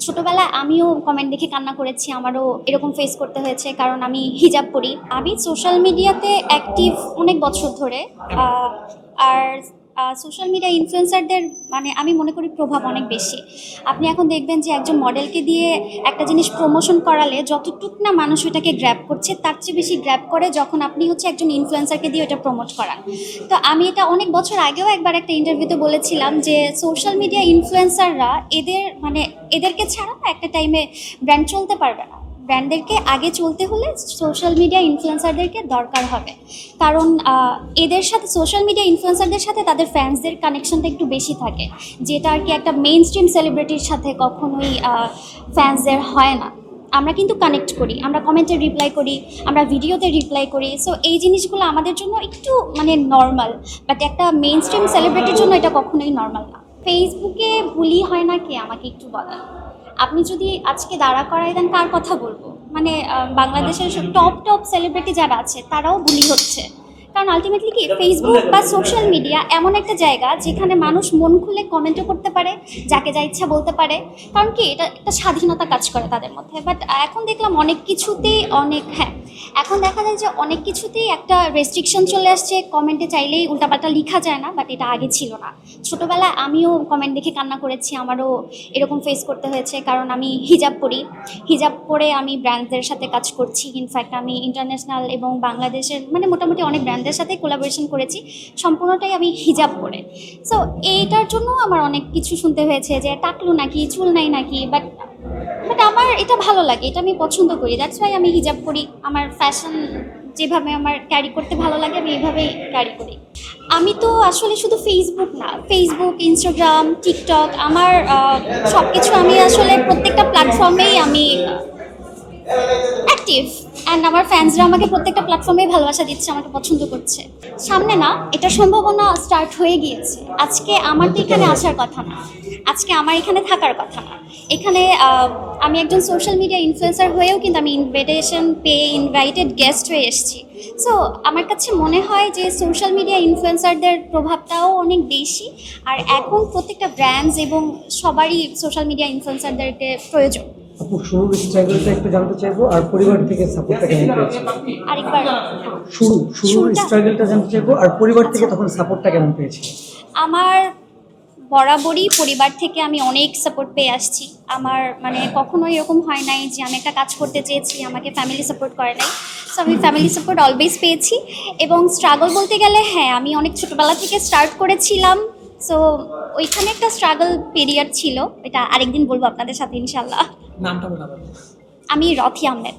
ছোটবেলায় আমিও কমেন্ট দেখে কান্না করেছি, আমারও এরকম ফেস করতে হয়েছে কারণ আমি হিজাব পরি। আমি সোশ্যাল মিডিয়াতে অ্যাক্টিভ অনেক বছর ধরে। আর সোশ্যাল মিডিয়া ইনফ্লুয়েন্সারদের মানে আমি মনে করি প্রভাব অনেক বেশি। আপনি এখন দেখবেন যে একজন মডেলকে দিয়ে একটা জিনিস প্রমোশন করালে যতটুক না মানুষ ওটাকে গ্র্যাব করছে তার চেয়ে বেশি গ্র্যাব করে যখন আপনি হচ্ছে একজন ইনফ্লুয়েন্সারকে দিয়ে ওটা প্রমোট করান। তো আমি এটা অনেক বছর আগেও একবার একটা ইন্টারভিউতে বলেছিলাম যে সোশ্যাল মিডিয়া ইনফ্লুয়েন্সাররা এদেরকে ছাড়া না একটা টাইমে ব্র্যান্ড চলতে পারবে না। ব্র্যান্ডদেরকে আগে চলতে হলে সোশ্যাল মিডিয়া ইনফ্লুয়েন্সারদেরকে দরকার হবে, কারণ এদের সাথে সোশ্যাল মিডিয়া ইনফ্লুয়েন্সারদের সাথে তাদের ফ্যান্সদের কানেকশনটা একটু বেশি থাকে, যেটা আর কি একটা মেইন স্ট্রিম সেলিব্রিটির সাথে কখনোই ফ্যান্সদের হয় না। আমরা কিন্তু কানেক্ট করি, আমরা কমেন্টে রিপ্লাই করি, আমরা ভিডিওতে রিপ্লাই করি। সো এই জিনিসগুলো আমাদের জন্য একটু মানে নর্মাল, বাট একটা মেইন স্ট্রিম সেলিব্রিটির জন্য এটা কখনোই নর্মাল না। ফেসবুকে বুলি হয় না কে, আমাকে একটু বলেন। আপনি যদি আজকে দাঁড়া করাই দেন কার কথা বলবো? মানে বাংলাদেশের টপ সেলিব্রিটি যারা আছে তারাও বুলি হচ্ছে, কারণ আলটিমেটলি কি ফেসবুক বা সোশ্যাল মিডিয়া এমন একটা জায়গা যেখানে মানুষ মন খুলে কমেন্টও করতে পারে, যাকে যা ইচ্ছা বলতে পারে, কারণ কি এটা একটা স্বাধীনতা কাজ করে তাদের মধ্যে। বাট এখন দেখলাম অনেক কিছুতেই এখন দেখা যায় যে অনেক কিছুতেই একটা রেস্ট্রিকশন চলে আসছে, কমেন্টে চাইলেই উল্টাপাল্টা লেখা যায় না, বাট এটা আগে ছিল না। ছোটোবেলায় আমিও কমেন্ট দেখে কান্না করেছি, আমারও এরকম ফেস করতে হয়েছে কারণ আমি হিজাব পরি। হিজাব পরে আমি ব্র্যান্ডদের সাথে কাজ করছি, ইনফ্যাক্ট আমি ইন্টারন্যাশনাল এবং বাংলাদেশের মানে মোটামুটি অনেক ব্র্যান্ডের সাথে কোলাবোরেশন করেছি, সম্পূর্ণটাই আমি হিজাব পরে। সো এইটার জন্য আমার অনেক কিছু শুনতে হয়েছে যে টাকলু নাকি, চুল নাই নাকি, বাট আমার এটা ভালো লাগে, এটা আমি পছন্দ করি, দ্যাটস ওয়াই আমি হিজাব করি। আমার ফ্যাশন যেভাবে আমার ক্যারি করতে ভালো লাগে আমি এইভাবেই ক্যারি করি। আমি তো আসলে শুধু ফেসবুক না, ফেসবুক, ইনস্টাগ্রাম, টিকটক, আমার সব কিছু আমি আসলে প্রত্যেকটা প্ল্যাটফর্মেই আমি অ্যাক্টিভ। অ্যান্ড আমার ফ্যান্সরা আমাকে প্রত্যেকটা প্ল্যাটফর্মেই ভালোবাসা দিচ্ছে, আমাকে পছন্দ করছে। সামনে না, এটা সম্ভাবনা স্টার্ট হয়ে গিয়েছে। আজকে আমার তো এখানে আসার কথা না, আজকে আমার এখানে থাকার কথা না। এখানে আমি একজন সোশ্যাল মিডিয়া ইনফ্লুয়েন্সার হয়েও কিন্তু আমি ইনভিটেশন পেয়ে ইনভাইটেড গেস্ট হয়ে এসেছি। সো আমার কাছে মনে হয় যে সোশ্যাল মিডিয়া ইনফ্লুয়েন্সারদের প্রভাবটাও অনেক বেশি, আর এখন প্রত্যেকটা ব্র্যান্ডস এবং সবারই সোশ্যাল মিডিয়া ইনফ্লুয়েন্সারদেরকে প্রয়োজন। আপু, শুরুর স্ট্রাগলটা একটু জানতে চাইবো, আর পরিবার থেকে সাপোর্টটা কেমন পেয়েছে? আরেকবার শুরুর স্ট্রাগলটা জানতে চাইবো, আর পরিবার থেকে তখন সাপোর্টটা কেমন পেয়েছে? আমার বরাবরই পরিবার থেকে আমি অনেক সাপোর্ট পেয়ে আসছি। আমার মানে কখনোই এরকম হয় নাই যে আমি একটা কাজ করতে চেয়েছি আমাকে ফ্যামিলি সাপোর্ট করে নাই। সো আমি ফ্যামিলি সাপোর্ট অলওয়েজ পেয়েছি। এবং স্ট্রাগল বলতে গেলে আমি অনেক ছোটোবেলা থেকে স্টার্ট করেছিলাম। সো ওইখানে একটা স্ট্রাগল পিরিয়ড ছিল, এটা আরেকদিন বলবো আপনাদের সাথে ইনশাল্লাহ। নামটা বলা যাবে? আমি রথি আহমেদ।